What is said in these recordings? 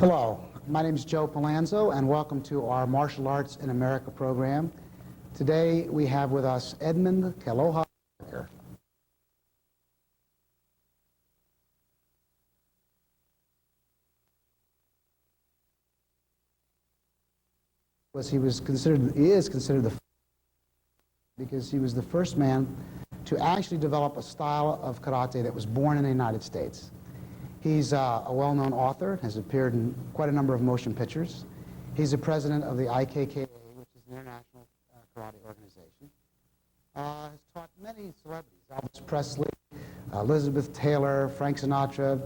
Hello, my name is Joe Palanzo, and welcome to our Martial Arts in America program. Today we have with us Edmund Kealoha Parker. He is considered because he was the first man to actually develop a style of karate that was born in the United States. He's a well-known author, has appeared in quite a number of motion pictures. He's the president of the IKKA, which is an international karate organization. Has taught many celebrities, Elvis Presley, Elizabeth Taylor, Frank Sinatra.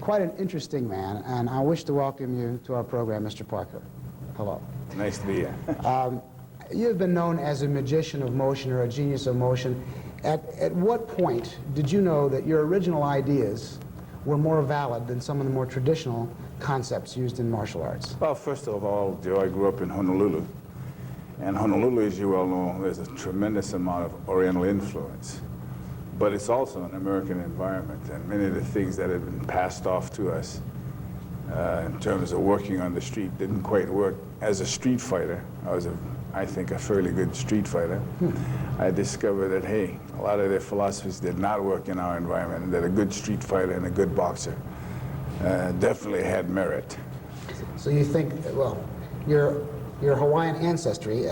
Quite an interesting man, and I wish to welcome you to our program, Mr. Parker. Hello. Nice to be here. You've been known as a magician of motion or a genius of motion. At what point did you know that your original ideas were more valid than some of the more traditional concepts used in martial arts? Well, first of all, Joe, I grew up in Honolulu. And Honolulu, as you well know, there's a tremendous amount of Oriental influence. But it's also an American environment, and many of the things that had been passed off to us in terms of working on the street didn't quite work. As a street fighter, I think, a fairly good street fighter. I discovered that, hey, a lot of their philosophies did not work in our environment, and that a good street fighter and a good boxer definitely had merit. So you think, well, your Hawaiian ancestry,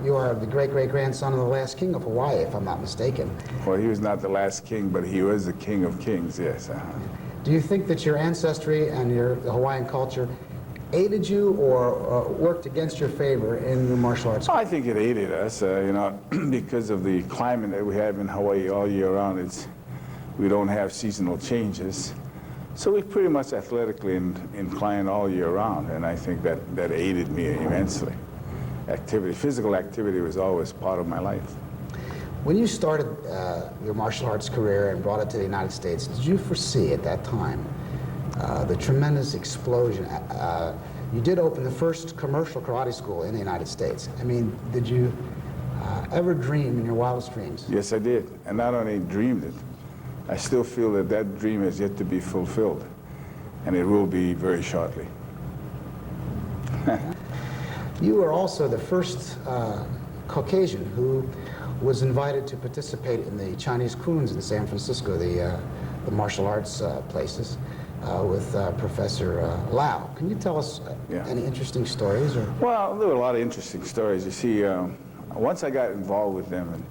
you are the great-great-grandson of the last king of Hawaii, if I'm not mistaken. Well, he was not the last king, but he was the king of kings, yes. Do you think that your ancestry and the Hawaiian culture aided you or worked against your favor in your martial arts? I think it aided us, because of the climate that we have in Hawaii all year round. We don't have seasonal changes. So we're pretty much athletically inclined all year round, and I think that aided me immensely. Physical activity was always part of my life. When you started your martial arts career and brought it to the United States, did you foresee at that time the tremendous explosion? You did open the first commercial karate school in the United States. I mean, did you ever dream in your wildest dreams? Yes, I did. And not only dreamed it, I still feel that that dream has yet to be fulfilled. And it will be very shortly. You were also the first Caucasian who was invited to participate in the Chinese Kuns in San Francisco, the martial arts places, with Professor Lau. Can you tell us any interesting stories? Or? Well, there were a lot of interesting stories. You see, once I got involved with them,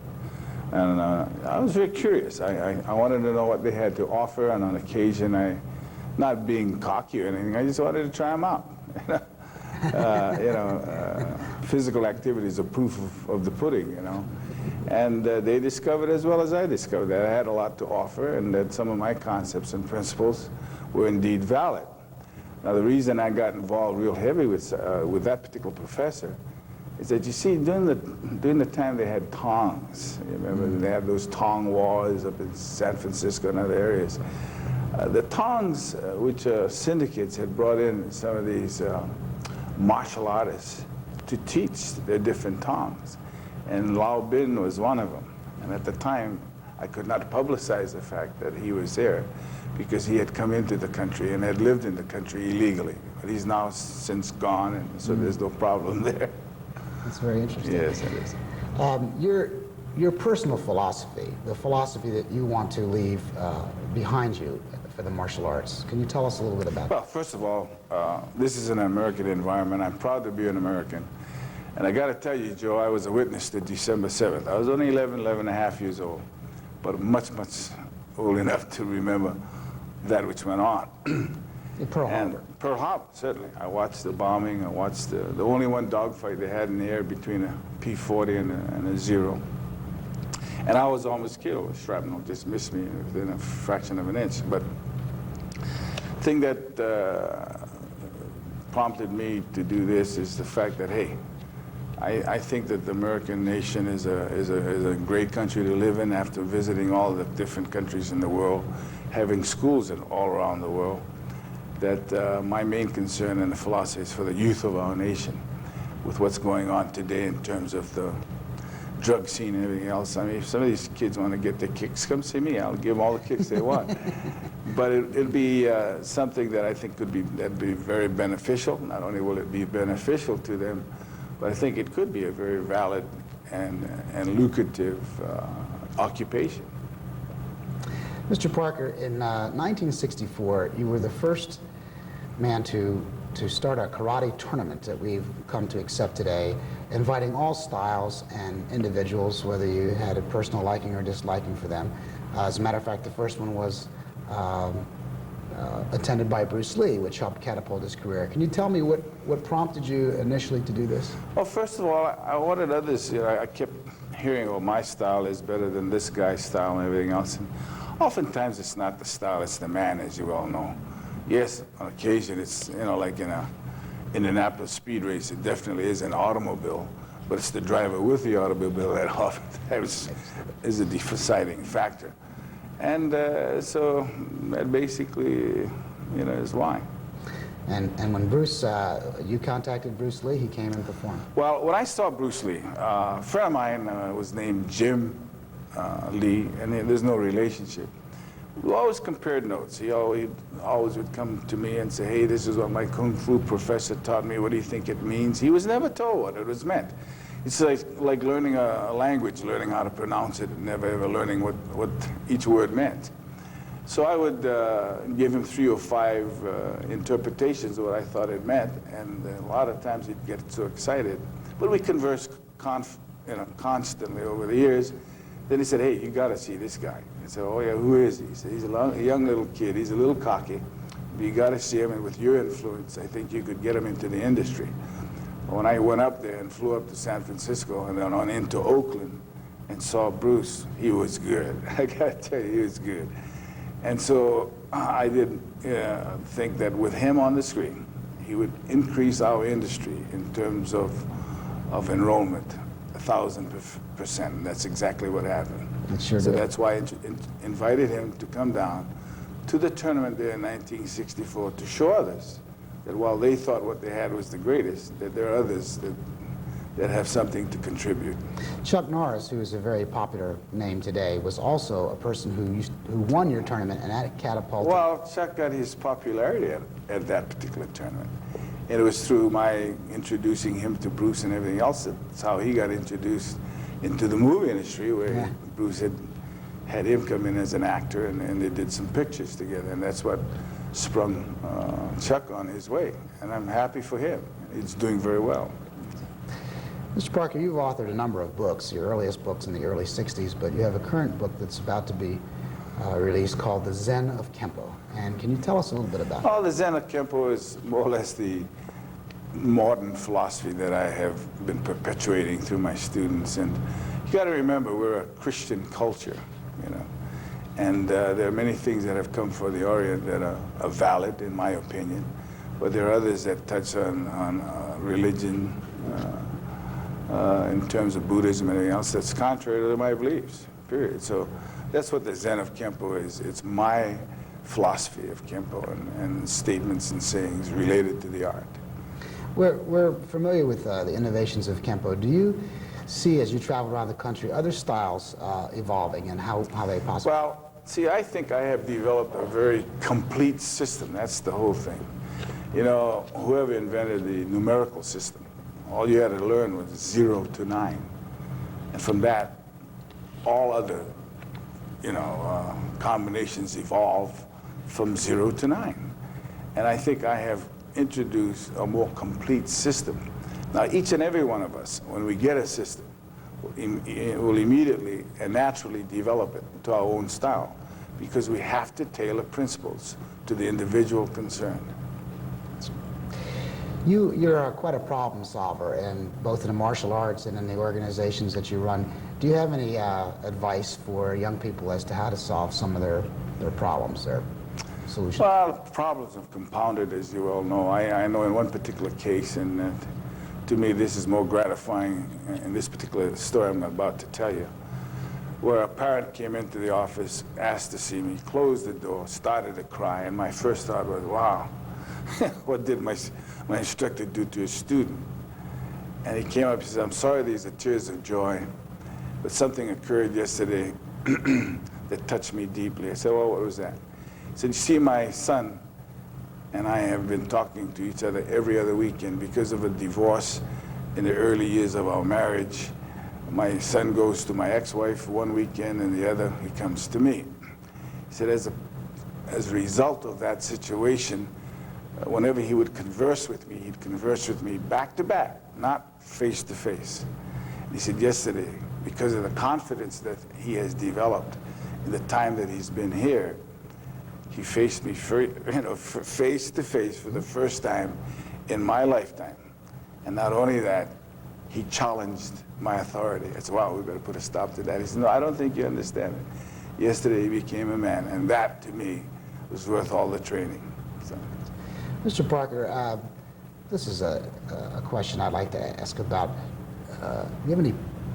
and I was very curious. I wanted to know what they had to offer, and on occasion, not being cocky or anything, I just wanted to try them out. Physical activity is a proof of the pudding, And they discovered, as well as I discovered, that I had a lot to offer, and that some of my concepts and principles were indeed valid. Now, the reason I got involved real heavy with that particular professor is that, you see, during the time they had tongs. You remember they had those tong wars up in San Francisco and other areas. The tongs, which syndicates had brought in some of these martial artists to teach their different tongs. And Lao Bin was one of them. And at the time, I could not publicize the fact that he was there because he had come into the country and had lived in the country illegally. But he's now since gone, and so there's no problem there. That's very interesting. Yes, it is. Your personal philosophy, the philosophy that you want to leave behind you for the martial arts, can you tell us a little bit about that? Well, first of all, this is an American environment. I'm proud to be an American. And I got to tell you, Joe, I was a witness to December 7th. I was only 11 and a half years old, but much, much old enough to remember that which went on. Pearl Harbor. Pearl Harbor, certainly. I watched the bombing. I watched the only one dogfight they had in the air between a P-40 and a Zero. And I was almost killed. Shrapnel just missed me within a fraction of an inch. But the thing that prompted me to do this is the fact that, hey, I think that the American nation is a great country to live in after visiting all the different countries in the world, having schools all around the world, that my main concern and the philosophy is for the youth of our nation with what's going on today in terms of drug scene and everything else. I mean, if some of these kids want to get their kicks, come see me. I'll give them all the kicks they want. But it'll be something that I think that'd be very beneficial. Not only will it be beneficial to them, but I think it could be a very valid and lucrative occupation. Mr. Parker, in 1964, you were the first man to start a karate tournament that we've come to accept today, inviting all styles and individuals, whether you had a personal liking or disliking for them. As a matter of fact, the first one was attended by Bruce Lee, which helped catapult his career. Can you tell me what prompted you initially to do this? Well, first of all, I wanted others, I kept hearing, oh, my style is better than this guy's style and everything else. And oftentimes it's not the style, it's the man, as you all know. Yes, on occasion it's, like in a Indianapolis speed race, it definitely is an automobile, but it's the driver with the automobile that oftentimes is a deciding factor. And so that basically, is why. And when Bruce, you contacted Bruce Lee, he came and performed. Well, when I saw Bruce Lee, a friend of mine was named Jim Lee, and there's no relationship. We always compared notes. He always would come to me and say, hey, this is what my Kung Fu professor taught me. What do you think it means? He was never told what it was meant. It's like learning a language, learning how to pronounce it, and never ever learning what each word meant. So I would give him 3 or 5 interpretations of what I thought it meant, and a lot of times he'd get so excited. But we conversed constantly over the years. Then he said, hey, you got to see this guy. I said, oh yeah, who is he? He said, he's a young little kid. He's a little cocky, but you got to see him, and with your influence, I think you could get him into the industry. When I went up there and flew up to San Francisco and then on into Oakland and saw Bruce, he was good. I got to tell you, he was good. And so I did think that with him on the screen, he would increase our industry in terms of enrollment 1,000%. And that's exactly what happened. Sure so did. that's why I invited him to come down to the tournament there in 1964 to show others that while they thought what they had was the greatest, that there are others that have something to contribute. Chuck Norris, who is a very popular name today, was also a person who won your tournament, and that catapulted. Well, Chuck got his popularity at that particular tournament. And it was through my introducing him to Bruce and everything else. That's how he got introduced into the movie industry, where Bruce had him come in as an actor, and they did some pictures together. And that's what sprung Chuck on his way. And I'm happy for him. He's doing very well. Mr. Parker, you've authored a number of books, your earliest books in the early 60s, but you have a current book that's about to be released called The Zen of Kempo. And can you tell us a little bit about it? Well, the Zen of Kempo is more or less the modern philosophy that I have been perpetuating through my students. And you got to remember, we're a Christian culture, and there are many things that have come from the Orient that are valid, in my opinion, but there are others that touch on religion in terms of Buddhism and everything else that's contrary to my beliefs, period. So that's what the Zen of Kempo is. It's my philosophy of Kempo and statements and sayings related to the art. We're familiar with the innovations of Kempo. Do you see, as you travel around the country, other styles evolving and how they possibly? Well, see, I think I have developed a very complete system. That's the whole thing. Whoever invented the numerical system, all you had to learn was 0 to 9. And from that, all other, combinations evolve from 0 to 9. And I think I have introduced a more complete system. Now, each and every one of us, when we get a system, will immediately and naturally develop it to our own style, because we have to tailor principles to the individual concerned. You're quite a problem solver, and both in the martial arts and in the organizations that you run. Do you have any advice for young people as to how to solve some of their problems, their solutions? Well, problems have compounded, as you all know. I know in one particular case, and to me this is more gratifying in this particular story I'm about to tell you, where a parent came into the office, asked to see me, closed the door, started to cry, and my first thought was, wow, what did my instructor do to a student? And he came up and said, I'm sorry, these are tears of joy. But something occurred yesterday that touched me deeply. I said, well, what was that? He said, you see, my son and I have been talking to each other every other weekend because of a divorce in the early years of our marriage. My son goes to my ex-wife one weekend, and the other he comes to me. He said, as a result of that situation, whenever he would converse with me, he'd converse with me back to back, not face to face. He said yesterday, because of the confidence that he has developed in the time that he's been here, he faced me face to face for the first time in my lifetime. And not only that, he challenged my authority. I said, wow, we better put a stop to that. He said, no, I don't think you understand it. Yesterday he became a man, and that to me was worth all the training. So. Mr. Parker, this is a question I'd like to ask about. Do you have any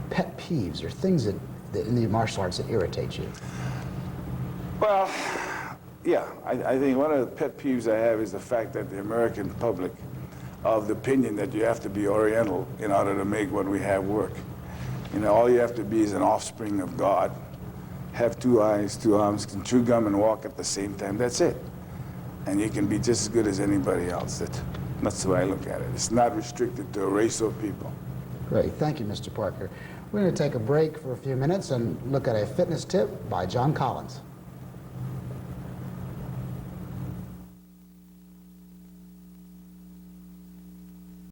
pet peeves or things that in the martial arts that irritate you? Well, yeah, I think one of the pet peeves I have is the fact that the American public of the opinion that you have to be Oriental in order to make what we have work. You know, all you have to be is an offspring of God, have 2 eyes, 2 arms, can chew gum and walk at the same time. That's it. And you can be just as good as anybody else. That's the way I look at it. It's not restricted to a race or people. Great. Thank you, Mr. Parker. We're going to take a break for a few minutes and look at a fitness tip by John Collins.